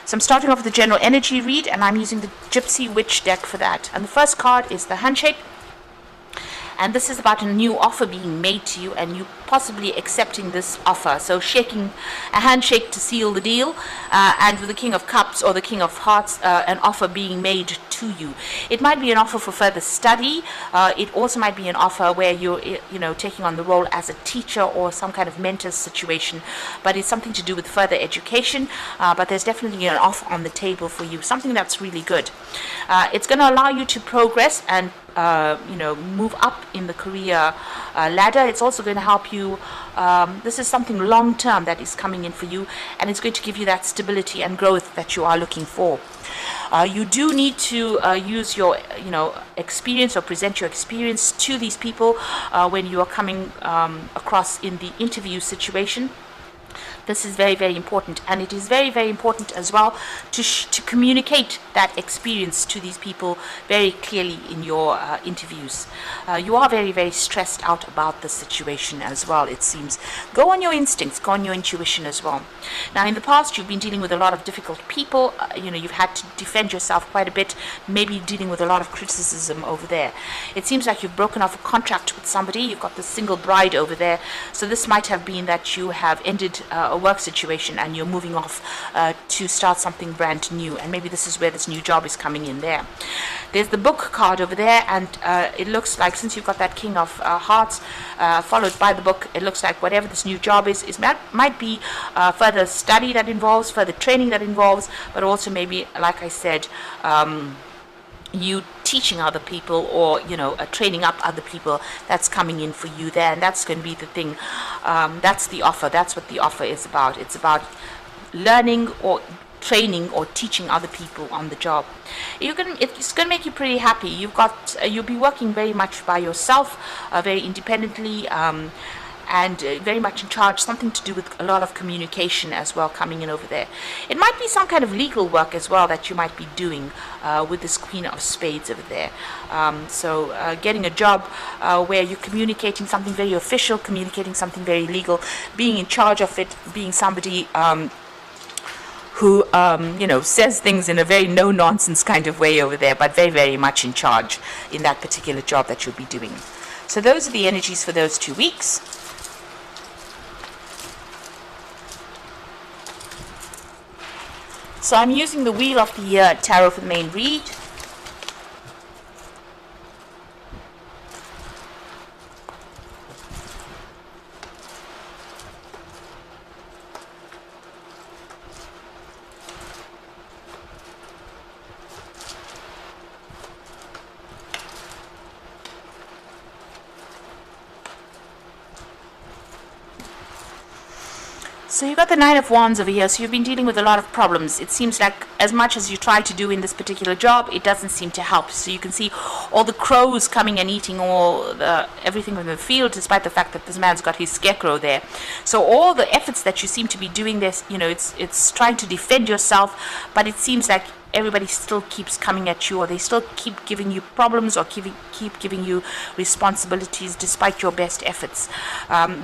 So I'm starting off with the general energy read, and I'm using the Gypsy Witch deck for that. And the first card is the handshake. And this is about a new offer being made to you and you possibly accepting this offer. So shaking a handshake to seal the deal, and with the King of Cups or the King of Hearts, an offer being made to you. It might be an offer for further study. It also might be an offer where you're taking on the role as a teacher or some kind of mentor situation, but it's something to do with further education. But there's definitely an offer on the table for you, something that's really good. It's going to allow you to progress and move up in the career ladder. It's also going to help you. This is something long term that is coming in for you, and it's going to give you that stability and growth that you are looking for. You do need to use your experience or present your experience to these people when you are coming across in the interview situation. This is very, very important, and it is very, very important as well to communicate that experience to these people very clearly in your interviews. You are very, very stressed out about the situation as well, it seems. Go on your instincts, go on your intuition as well. Now, in the past, you've been dealing with a lot of difficult people. You've had to defend yourself quite a bit, maybe dealing with a lot of criticism over there. It seems like you've broken off a contract with somebody. You've got the single bride over there. So this might have been that you have ended a work situation and you're moving off to start something brand new, and maybe this is where this new job is coming in there. There's the book card over there, and it looks like, since you've got that King of Hearts followed by the book, it looks like whatever this new job is might be further study that involves, further training that involves, but also maybe, like I said, you teaching other people or training up other people. That's coming in for you there, and that's going to be the thing. That's the offer. That's what the offer is about. It's about learning or training or teaching other people on the job. It's going to make you pretty happy. You'll be working very much by yourself, very independently, and very much in charge, something to do with a lot of communication as well coming in over there. It might be some kind of legal work as well that you might be doing with this Queen of Spades over there. So getting a job where you're communicating something very official, communicating something very legal, being in charge of it, being somebody who says things in a very no-nonsense kind of way over there, but very, very much in charge in that particular job that you'll be doing. So those are the energies for those 2 weeks. So I'm using the Wheel of the Year Tarot for the main read. So you've got the Nine of Wands over here, so you've been dealing with a lot of problems. It seems like as much as you try to do in this particular job, it doesn't seem to help. So you can see all the crows coming and eating everything from the field, despite the fact that this man's got his scarecrow there. So all the efforts that you seem to be doing this, it's trying to defend yourself, but it seems like everybody still keeps coming at you, or they still keep giving you problems, or keep giving you responsibilities despite your best efforts.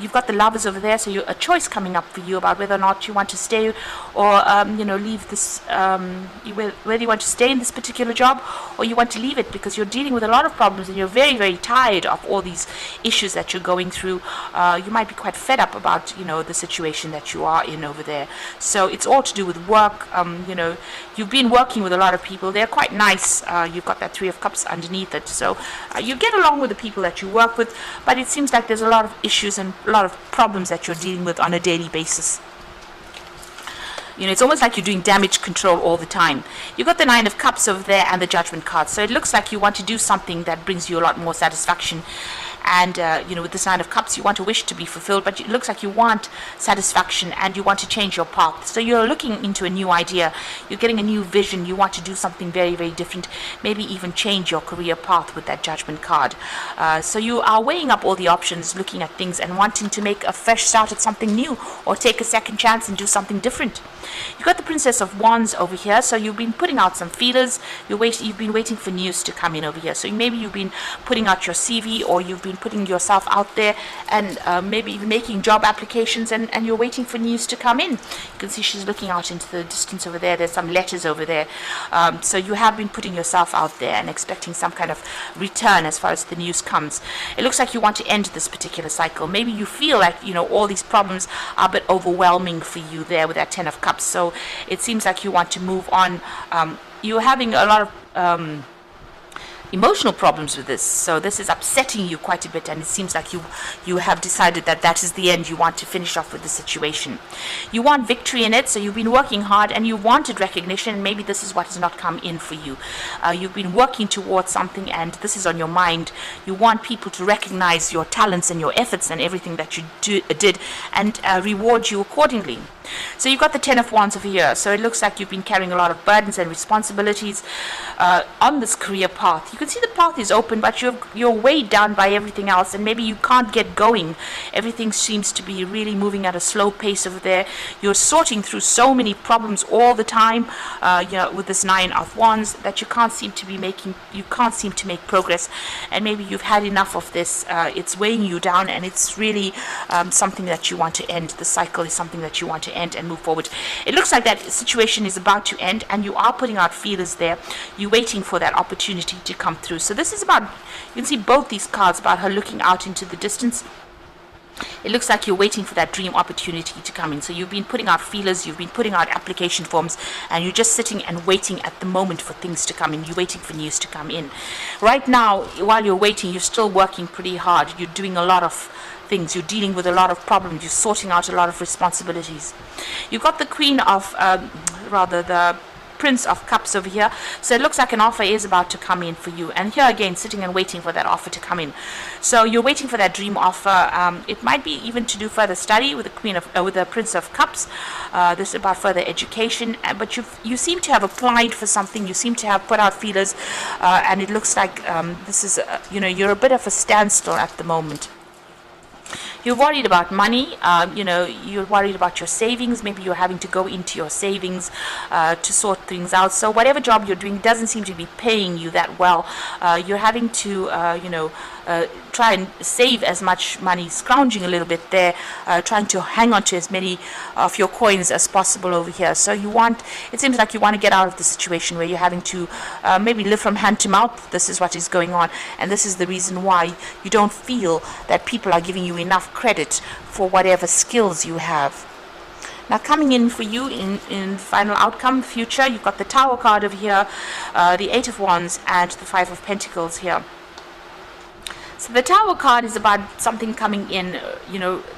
You've got the Lovers over there, so a choice coming up for you about whether or not you want to stay or leave this, whether you want to stay in this particular job or you want to leave it, because you're dealing with a lot of problems and you're very, very tired of all these issues that you're going through. You might be quite fed up about the situation that you are in over there. So it's all to do with work. You've been working with a lot of people. They're quite nice. You've got that Three of Cups underneath it, so you get along with the people that you work with, but it seems like there's a lot of issues and a lot of problems that you're dealing with on a daily basis. It's almost like you're doing damage control all the time. You've got the Nine of Cups over there and the Judgment card, so it looks like you want to do something that brings you a lot more satisfaction. And with this Nine of Cups, you want a wish to be fulfilled, but it looks like you want satisfaction and you want to change your path. So you're looking into a new idea. You're getting a new vision. You want to do something very, very different, maybe even change your career path with that Judgment card. So you are weighing up all the options, looking at things and wanting to make a fresh start at something new or take a second chance and do something different. You've got the Princess of Wands over here, so you've been putting out some feelers. You've been waiting for news to come in over here. So maybe you've been putting out your CV, or you've been been putting yourself out there and maybe even making job applications, and you're waiting for news to come in. You can see she's looking out into the distance over there. There's some letters over there. So you have been putting yourself out there and expecting some kind of return as far as the news comes. It looks like you want to end this particular cycle. Maybe you feel like, all these problems are a bit overwhelming for you there with that Ten of Cups. So it seems like you want to move on. You're having a lot of emotional problems with this, so this is upsetting you quite a bit, and it seems like you have decided that is the end. You want to finish off with the situation. You want victory in it, so you've been working hard and you wanted recognition. Maybe this is what has not come in for you. You've been working towards something and this is on your mind. You want people to recognize your talents and your efforts and everything that you did and reward you accordingly. So you've got the Ten of Wands over here. So it looks like you've been carrying a lot of burdens and responsibilities on this career path. You can see the path is open, but you're weighed down by everything else, and maybe you can't get going. Everything seems to be really moving at a slow pace over there. You're sorting through so many problems all the time, with this Nine of Wands, that you can't seem to make progress. And maybe you've had enough of this. It's weighing you down, and it's really something that you want to end. The cycle is something that you want to end and move forward. It looks like that situation is about to end, and you are putting out feelers there. You're waiting for that opportunity to come through. So this is about, you can see both these cards about her looking out into the distance. It looks like you're waiting for that dream opportunity to come in. So you've been putting out feelers, you've been putting out application forms, and you're just sitting and waiting at the moment for things to come in. You're waiting for news to come in. Right now, while you're waiting, you're still working pretty hard. You're doing a lot of things. You're dealing with a lot of problems. You're sorting out a lot of responsibilities. You've got the Queen of, the Prince of Cups over here. So it looks like an offer is about to come in for you. And here again, sitting and waiting for that offer to come in. So you're waiting for that dream offer. It might be even to do further study with the with the Prince of Cups. This is about further education. But you seem to have applied for something. You seem to have put out feelers, and it looks like this is you're a bit of a standstill at the moment. You're worried about money, you're worried about your savings. Maybe you're having to go into your savings to sort things out. So whatever job you're doing doesn't seem to be paying you that well. You're having to, try and save as much money, scrounging a little bit there, trying to hang on to as many of your coins as possible over here. So it seems like you want to get out of the situation where you're having to maybe live from hand to mouth. This is what is going on, and this is the reason why you don't feel that people are giving you enough credit for whatever skills you have. Now coming in for you in final outcome, future, you've got the Tower card over here, the Eight of Wands, and the Five of Pentacles here. So the Tower card is about something coming in,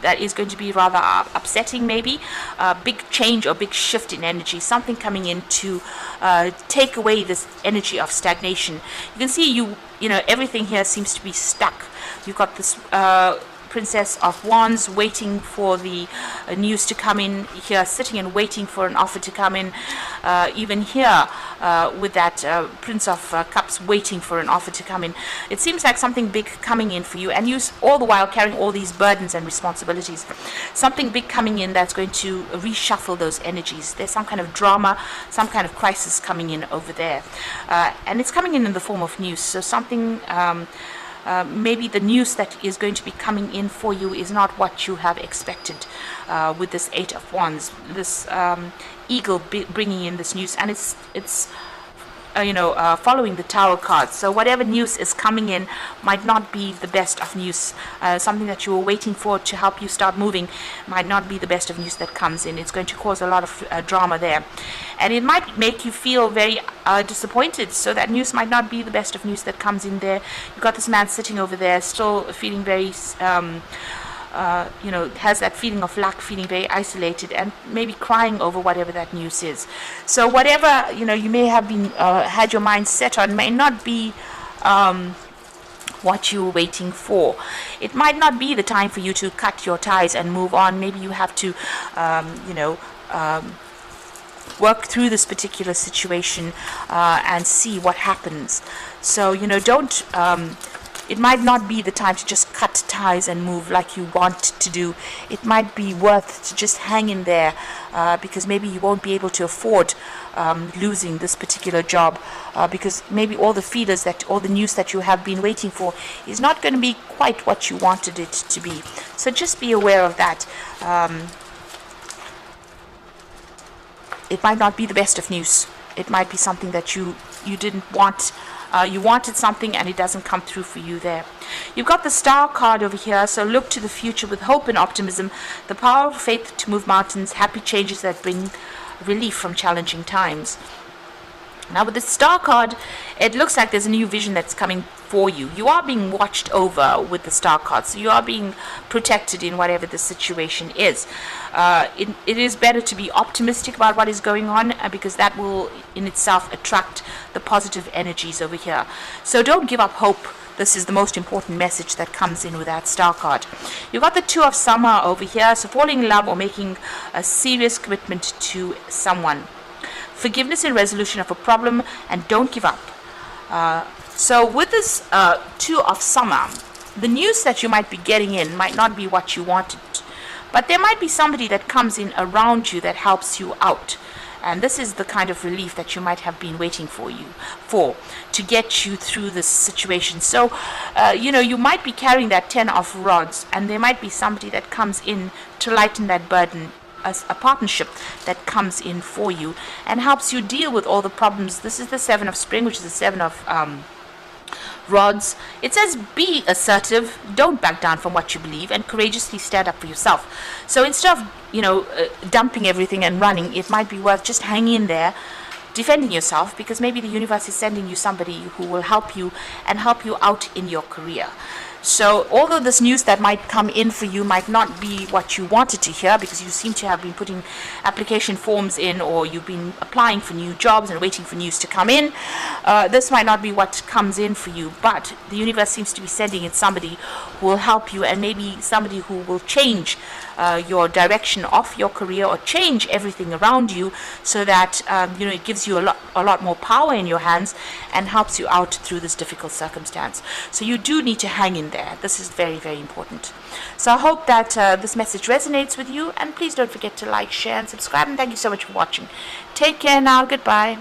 that is going to be rather upsetting, maybe a big change or big shift in energy, something coming in to take away this energy of stagnation. You can see everything here seems to be stuck. You've got this Princess of Wands waiting for the news to come in here, sitting and waiting for an offer to come in. Even here with that Prince of Cups waiting for an offer to come in. It seems like something big coming in for you, and you all the while carrying all these burdens and responsibilities. Something big coming in that's going to reshuffle those energies. There's some kind of drama, some kind of crisis coming in over there. And it's coming in the form of news. So something... maybe the news that is going to be coming in for you is not what you have expected with this Eight of Wands, this eagle bringing in this news, and it's following the Tower card. So whatever news is coming in might not be the best of news. Something that you were waiting for to help you start moving might not be the best of news that comes in. It's going to cause a lot of drama there, and it might make you feel very disappointed. So that news might not be the best of news that comes in there. You've got this man sitting over there still feeling very has that feeling of lack, feeling very isolated, and maybe crying over whatever that news is. So whatever you may have been had your mind set on may not be what you were waiting for. It might not be the time for you to cut your ties and move on. Maybe you have to work through this particular situation and see what happens. So don't it might not be the time to just cut ties and move like you want to do. It might be worth to just hang in there, because maybe you won't be able to afford losing this particular job, because maybe all the news that you have been waiting for is not going to be quite what you wanted it to be. So just be aware of that. It might not be the best of news. It might be something that you didn't want. You wanted something and it doesn't come through for you there. You've got the Star card over here, so look to the future with hope and optimism, the power of faith to move mountains, happy changes that bring relief from challenging times. Now with the Star card, it looks like there's a new vision that's coming for you. You are being watched over with the Star card, so you are being protected in whatever the situation is. It is better to be optimistic about what is going on, because that will in itself attract the positive energies over here. So don't give up hope. This is the most important message that comes in with that Star card. You've got the Two of Summer over here, so falling in love or making a serious commitment to someone. Forgiveness and resolution of a problem, and don't give up. So with this Two of Summer, the news that you might be getting in might not be what you wanted, but there might be somebody that comes in around you that helps you out. And this is the kind of relief that you might have been waiting for to get you through this situation. So, you might be carrying that 10 of Rods, and there might be somebody that comes in to lighten that burden, a partnership that comes in for you and helps you deal with all the problems. This is the Seven of Spring, which is the Seven of Rods. It says be assertive, don't back down from what you believe, and courageously stand up for yourself. So instead of dumping everything and running, it might be worth just hanging in there, defending yourself, because maybe the universe is sending you somebody who will help you and help you out in your career. So although this news that might come in for you might not be what you wanted to hear, because you seem to have been putting application forms in, or you've been applying for new jobs and waiting for news to come in, this might not be what comes in for you, but the universe seems to be sending in somebody who will help you, and maybe somebody who will change your direction of your career, or change everything around you, so that it gives you a lot more power in your hands and helps you out through this difficult circumstance. So you do need to hang in there. This is very, very important. So I hope that this message resonates with you, and please don't forget to like, share, and subscribe, and thank you so much for watching. Take care now. Goodbye.